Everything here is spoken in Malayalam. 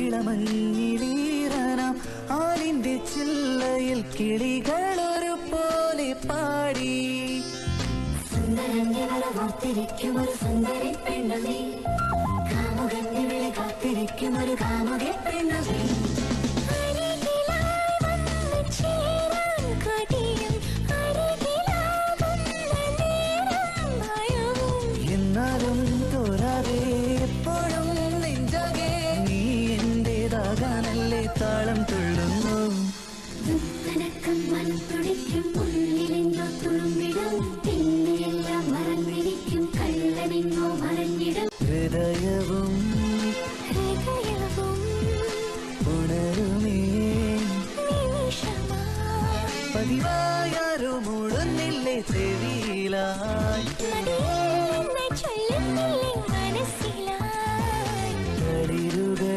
ഇളമഞ്ഞിലീറനാം ആലിന്റെ ചില്ലയിൽ കിളികളൊരു പോലെ പാടി. സുന്ദരഞ്ഞവളോർത്തിരിക്കും ഒരു സുന്ദരി പെണ്ണുനീ, കാമുകന്റെ വിളി കാത്തിരിക്കും ഒരു കാമുകി പെണ്ണുനീ. എന്നാലും തോരാതെ എപ്പോഴും നെഞ്ചാകെ നീ എന്റേതാകാനല്ലേ താളം തുള്ളുന്നു. തുടിക്കും ഉള്ളിലെന്തോ തുളുമ്പിടും, പിന്നെയെല്ലാം മറന്നിരിക്കും കള്ളനെങ്ങോ മറഞ്ഞിടും. ഹൃദയവും ഉണരുമേ പതിവാ